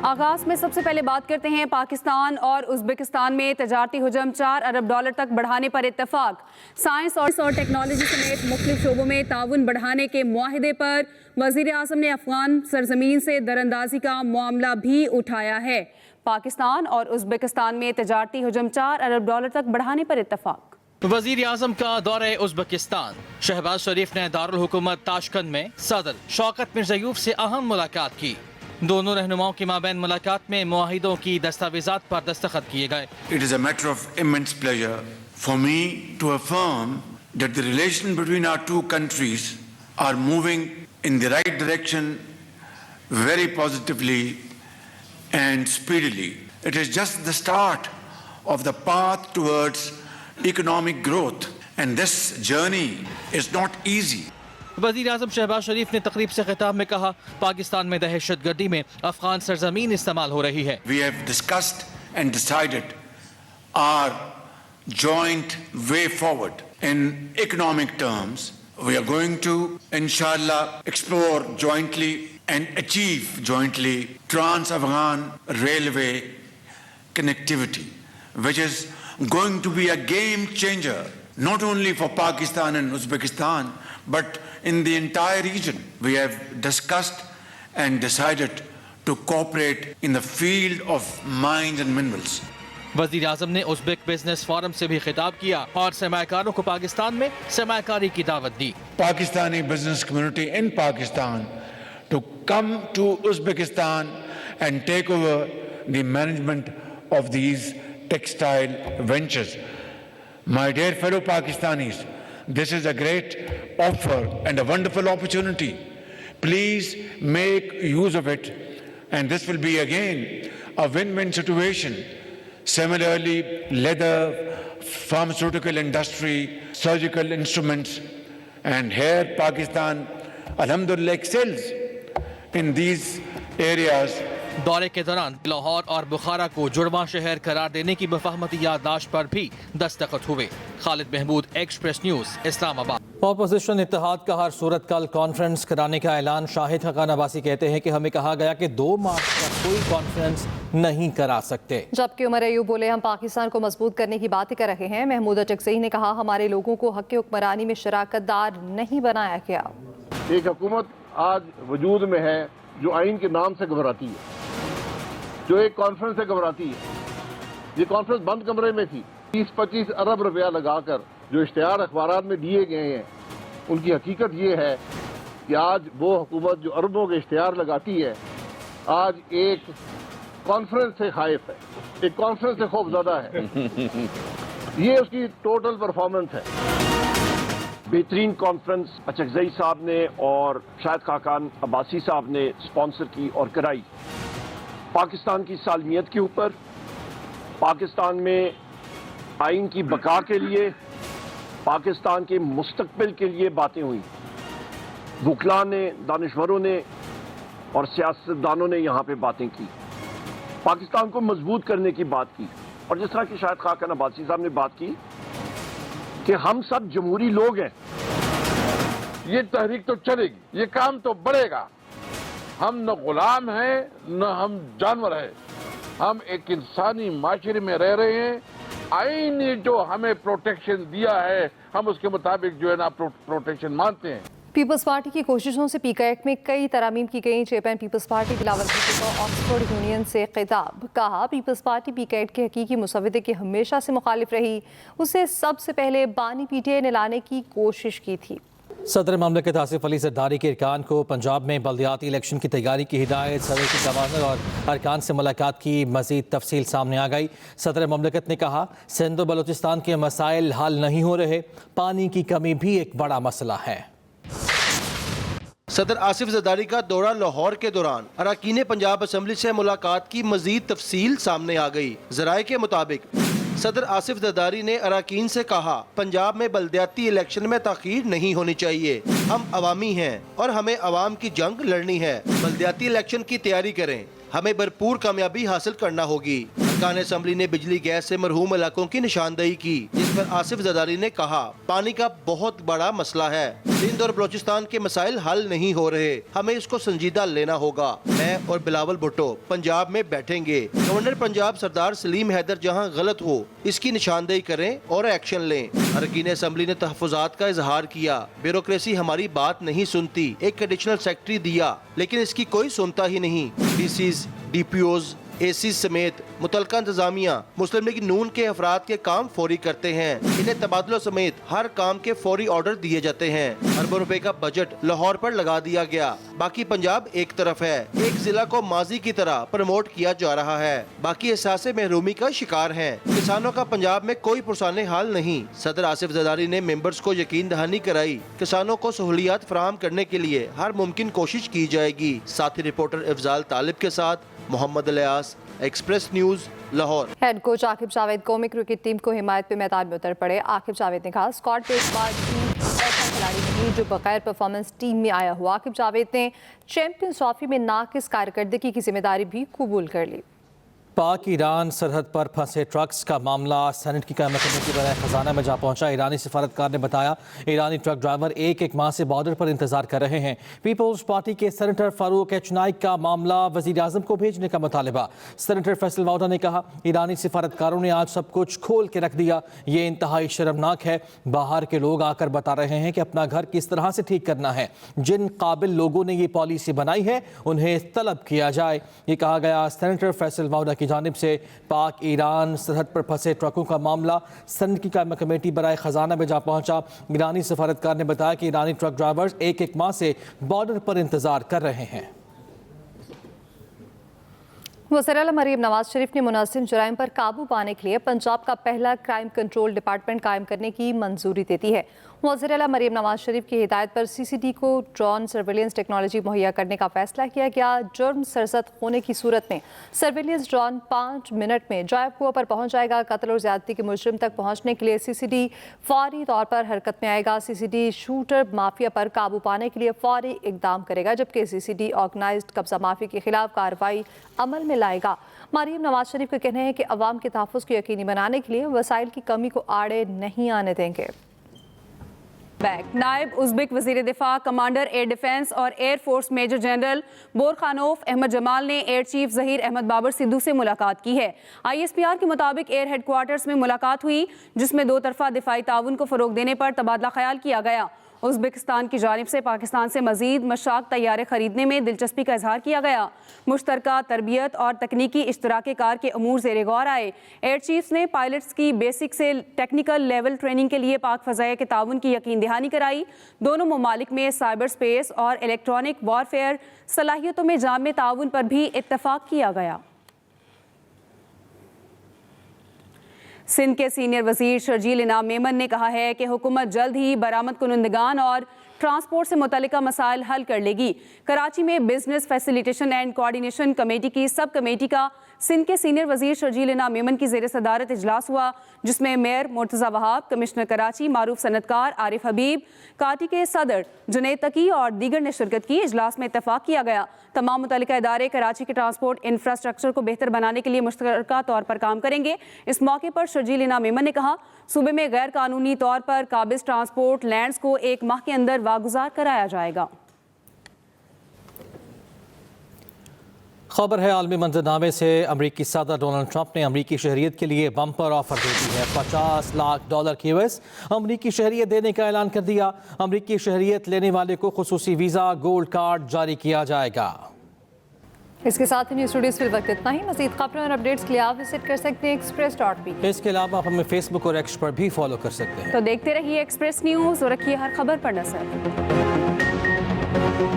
آغاز میں سب سے پہلے بات کرتے ہیں پاکستان اور ازبکستان میں تجارتی حجم $4 ارب تک بڑھانے پر اتفاق۔ سائنس اور ٹیکنالوجی سمیت مختلف شعبوں میں تعاون بڑھانے کے معاہدے پر وزیر اعظم نے افغان سرزمین سے دراندازی کا معاملہ بھی اٹھایا ہے۔ پاکستان اور ازبکستان میں تجارتی حجم $4 ارب تک بڑھانے پر اتفاق۔ وزیر اعظم کا دورہ ازبکستان۔ شہباز شریف نے دارالحکومت تاشکند میں صدر شوکت مرزیوف سے اہم ملاقات کی۔ دونوں رہنماؤں کے مابین ملاقات میں معاہدوں کی دستاویزات پر دستخط کیے گئے۔ It is a matter of immense pleasure for me to affirm that the relation between our two countries are moving in the right direction very positively and speedily. It is just the start of the path towards economic growth, and this journey is not easy. وزیر اعظم شہباز شریف نے تقریب سے خطاب میں کہا، پاکستان میں دہشت گردی میں افغان سرزمین استعمال ہو رہی ہے۔ We have discussed and decided our joint way forward. In economic terms, we are going to, inshallah, explore jointly and achieve jointly trans-Afghan railway connectivity, which is going to be a game changer, not only for Pakistan and Uzbekistan, but in the entire region. We have discussed and decided to cooperate in the field of mines and minerals. وزیر اعظم نے ازبک business forum سے بھی خطاب کیا اور سرمایہ کاروں کو پاکستان میں سرمایہ کاری کی دعوت دی۔ Pakistani business community in Pakistan to come to Uzbekistan and take over the management of these textile ventures. My dear fellow Pakistanis, this is a great offer and a wonderful opportunity. Please make use of it, and this will be again a win-win situation. Similarly, leather, pharmaceutical industry, surgical instruments, and here Pakistan, alhamdulillah, excels in these areas. دورے کے دوران لاہور اور بخارا کو جڑواں شہر قرار دینے کی مفاہمتی یادداشت پر بھی دستخط ہوئے۔ خالد محمود، ایکسپریس نیوز، اسلام آباد۔ اپوزیشن اتحاد کا ہر صورت کل کانفرنس کرانے کا اعلان۔ شاہد حقان عباسی کہتے ہیں کہ ہمیں کہا گیا کہ 2 مارچ تک کوئی کانفرنس نہیں کرا سکتے، جبکہ عمر ایوب بولے ہم پاکستان کو مضبوط کرنے کی باتیں کر رہے ہیں۔ محمود اچکزئی نے کہا ہمارے لوگوں کو حق حکمرانی میں شراکت دار نہیں بنایا گیا۔ ایک حکومت آج وجود میں ہے جو آئین کے نام سے گھبراتی ہے، جو ایک کانفرنس سے گھبراتی ہے۔ یہ کانفرنس بند کمرے میں تھی۔ 30-25 ارب روپیہ لگا کر جو اشتہار اخبارات میں دیے گئے ہیں، ان کی حقیقت یہ ہے کہ آج وہ حکومت جو اربوں کے اشتہار لگاتی ہے، آج ایک کانفرنس سے خائف ہے، ایک کانفرنس سے خوفزدہ ہے۔ یہ اس کی ٹوٹل پرفارمنس ہے۔ بہترین کانفرنس اچکزئی صاحب نے اور شاہد خاقان عباسی صاحب نے سپانسر کی اور کرائی۔ پاکستان کی سالمیت کے اوپر، پاکستان میں آئین کی بقا کے لیے، پاکستان کے مستقبل کے لیے باتیں ہوئیں۔ وکلاء نے، دانشوروں نے اور سیاستدانوں نے یہاں پہ باتیں کی، پاکستان کو مضبوط کرنے کی بات کی، اور جس طرح کہ شاہد خاقان عباسی صاحب نے بات کی کہ ہم سب جمہوری لوگ ہیں۔ یہ تحریک تو چلے گی، یہ کام تو بڑھے گا۔ ہم نہ غلام ہیں نہ ہم جانور ہیں، ہم ایک انسانی معاشرے میں رہ رہے ہیں۔ آئین نے جو ہمیں پروٹیکشن دیا ہے، ہم اس کے مطابق جو ہے نا پروٹیکشن مانتے ہیں۔ پیپلز پارٹی کی کوششوں سے پی کا ایکٹ میں کئی ترامیم کی گئیں۔ Chairman Peoples Party Bilawal Bhutto کو آکسفورڈ یونین سے خطاب، کہا پیپلز پارٹی پی کا ایکٹ کے حقیقی مسودے کی ہمیشہ سے مخالف رہی، اسے سب سے پہلے بانی پی ٹی آئی نے لانے کی کوشش کی تھی۔ صدر مملکت آصف علی زرداری کے ارکان کو پنجاب میں بلدیاتی الیکشن کی تیاری کی ہدایت۔ صدر کی گورنر اور ارکان سے ملاقات کی مزید تفصیل سامنے آ گئی۔ صدر مملکت نے کہا سندھ و بلوچستان کے مسائل حل نہیں ہو رہے، پانی کی کمی بھی ایک بڑا مسئلہ ہے۔ صدر آصف زرداری کا دورہ لاہور کے دوران اراکین پنجاب اسمبلی سے ملاقات کی مزید تفصیل سامنے آ گئی۔ ذرائع کے مطابق صدر آصف زرداری نے اراکین سے کہا پنجاب میں بلدیاتی الیکشن میں تاخیر نہیں ہونی چاہیے، ہم عوامی ہیں اور ہمیں عوام کی جنگ لڑنی ہے، بلدیاتی الیکشن کی تیاری کریں، ہمیں بھرپور کامیابی حاصل کرنا ہوگی۔ ارکان اسمبلی نے بجلی گیس سے مرحوم علاقوں کی نشاندہی کی، جس پر آصف زرداری نے کہا پانی کا بہت بڑا مسئلہ ہے، سندھ اور بلوچستان کے مسائل حل نہیں ہو رہے، ہمیں اس کو سنجیدہ لینا ہوگا۔ میں اور بلاول بھٹو پنجاب میں بیٹھیں گے، گورنر پنجاب سردار سلیم حیدر جہاں غلط ہو اس کی نشاندہی کریں اور ایکشن لیں۔ ارکین اسمبلی نے تحفظات کا اظہار کیا، بیوروکریسی ہماری بات نہیں سنتی، ایک ایڈیشنل سیکٹری دیا لیکن اس کی کوئی سنتا ہی نہیں۔ DCs, DPOs, AC سمیت متعلقہ انتظامیہ مسلم لیگ نون کے افراد کے کام فوری کرتے ہیں، انہیں تبادلوں سمیت ہر کام کے فوری آرڈر دیے جاتے ہیں۔ اربوں روپے کا بجٹ لاہور پر لگا دیا گیا، باقی پنجاب ایک طرف ہے، ایک ضلع کو ماضی کی طرح پروموٹ کیا جا رہا ہے، باقی احساس محرومی کا شکار ہیں۔ کسانوں کا پنجاب میں کوئی پرسان حال نہیں۔ صدر آصف زرداری نے ممبرز کو یقین دہانی کرائی، کسانوں کو سہولیات فراہم کرنے کے لیے ہر ممکن کوشش کی جائے گی۔ ساتھی رپورٹر افضال طالب کے ساتھ Muhammad Ilyas, Express News, Lahore. Head coach Aqib Javed قومی کرکٹ ٹیم کو حمایت پہ میدان میں اتر پڑے۔ عاقب جاوید نے کہا اسکواڈ پہ اس بار ایسا کھلاڑی نہیں جو بغیر پرفارمنس ٹیم میں آیا ہوا۔ عاقب جاوید نے چیمپئنز ٹرافی میں ناقص کارکردگی کی ذمہ داری بھی قبول کر لی۔ پاک ایران سرحد پر پھنسے ٹرکس کا معاملہ سینٹ کی قیام کمیٹی برائے خزانہ میں جا پہنچا۔ ایرانی سفارتکار نے بتایا ایرانی ٹرک ڈرائیور ایک ماہ سے بارڈر پر انتظار کر رہے ہیں۔ پیپلز پارٹی کے سینیٹر فاروق ایچ نائک کا معاملہ وزیر اعظم کو بھیجنے کا مطالبہ۔ سینیٹر فیصل واؤڈا نے کہا ایرانی سفارتکاروں نے آج سب کچھ کھول کے رکھ دیا، یہ انتہائی شرمناک ہے۔ باہر کے لوگ آ کر بتا رہے ہیں کہ اپنا گھر کس طرح سے ٹھیک کرنا ہے، جن قابل لوگوں نے یہ پالیسی بنائی ہے انہیں طلب کیا جائے، یہ کہا گیا۔ سینیٹر فیصل واؤڈا کی جانب سے پاک ایران سرحد پر پھنسے ٹرکوں کا معاملہ سینٹ کی قائمہ کمیٹی برائے خزانہ میں جا پہنچا۔ ایرانی سفارتکار نے بتایا کہ ایرانی ٹرک ڈرائیورز ایک ماہ سے بارڈر پر انتظار کر رہے ہیں۔ وزیر اعلیٰ مریم نواز شریف نے منظم جرائم پر قابو پانے کے لیے پنجاب کا پہلا کرائم کنٹرول ڈپارٹمنٹ قائم کرنے کی منظوری دے دی ہے۔ وزیر اعلیٰ مریم نواز شریف کی ہدایت پر سی سی ڈی کو ڈرون سرویلنس ٹیکنالوجی مہیا کرنے کا فیصلہ کیا گیا۔ جرم سرزد ہونے کی صورت میں سرویلنس ڈرون 5 منٹ میں جائب کنواں پر پہنچ جائے گا۔ قتل اور زیادتی کے مجرم تک پہنچنے کے لیے سی سی ڈی فوری طور پر حرکت میں آئے گا۔ سی سی ڈی شوٹر مافیا پر قابو پانے کے لیے فوری اقدام کرے گا، جبکہ سی سی ڈی آرگنائزڈ قبضہ مافیا کے خلاف کارروائی عمل میں لائے گا۔ مریم نواز شریف کا کہنا ہے کہ عوام کے تحفظ کو یقینی بنانے کے لیے وسائل کی کمی کو آڑے نہیں آنے دیں گے۔ نائب ازبک وزیر دفاع کمانڈر ایئر ڈیفنس اور air force major general Burkhanov Ahmed Jamal نے ایئر چیف ظہیر احمد بابر سدھو سے ملاقات کی ہے۔ آئی ایس پی آر کے مطابق ایئر ہیڈ کوارٹرز میں ملاقات ہوئی، جس میں دو طرفہ دفاعی تعاون کو فروغ دینے پر تبادلہ خیال کیا گیا۔ ازبکستان کی جانب سے پاکستان سے مزید مشاق طیارے خریدنے میں دلچسپی کا اظہار کیا گیا۔ مشترکہ تربیت اور تکنیکی اشتراک کار کے امور زیر غور آئے۔ ایئر چیفز نے پائلٹس کی بیسک سے ٹیکنیکل لیول ٹریننگ کے لیے پاک فضائیہ کے تعاون کی یقین دہانی کرائی۔ دونوں ممالک میں سائبر سپیس اور الیکٹرانک وارفیئر صلاحیتوں میں جامع تعاون پر بھی اتفاق کیا گیا۔ سندھ کے سینئر وزیر شرجیل انعام میمن نے کہا ہے کہ حکومت جلد ہی برآمد کنندگان اور ٹرانسپورٹ سے متعلقہ مسائل حل کر لے گی۔ کراچی میں business facilitation and coordination committee کی سب کمیٹی کا سندھ کے سینئر وزیر شرجیل انعام میمن کی زیر صدارت اجلاس ہوا، جس میں میئر مرتضی وہاب، کمشنر کراچی معروف صنعتکار عارف حبیب، کاٹی کے صدر جنید تقی اور دیگر نے شرکت کی۔ اجلاس میں اتفاق کیا گیا تمام متعلقہ ادارے کراچی کے ٹرانسپورٹ انفراسٹرکچر کو بہتر بنانے کے لیے مشترکہ طور پر کام کریں گے۔ اس موقع پر شرجیل انعام میمن نے کہا صوبے میں غیر قانونی طور پر قابض ٹرانسپورٹ لینڈز کو 1 ماہ کے اندر واگزار کرایا جائے گا۔ خبر ہے عالمی منظرنامے سے امریکی صدر ڈونلڈ ٹرمپ نے امریکی شہریت کے لیے بمپر آفر دے دی ہے۔ $50 لاکھ کی US امریکی شہریت دینے کا اعلان کر دیا۔ امریکی شہریت لینے والے کو خصوصی ویزا گولڈ کارڈ جاری کیا جائے گا۔ اس کے ساتھ ہی نیوز اسٹوڈیوز فی الوقت اتنا ہی۔ مزید خبروں اور اپڈیٹس کے لیے آپ وزٹ کر سکتے ہیں express.pk۔ اس کے علاوہ آپ ہمیں فیس بک اور ایکس پر بھی فالو کر سکتے ہیں۔ تو دیکھتے رہیے ایکسپریس نیوز اور رکھیے ہر خبر پر نظر۔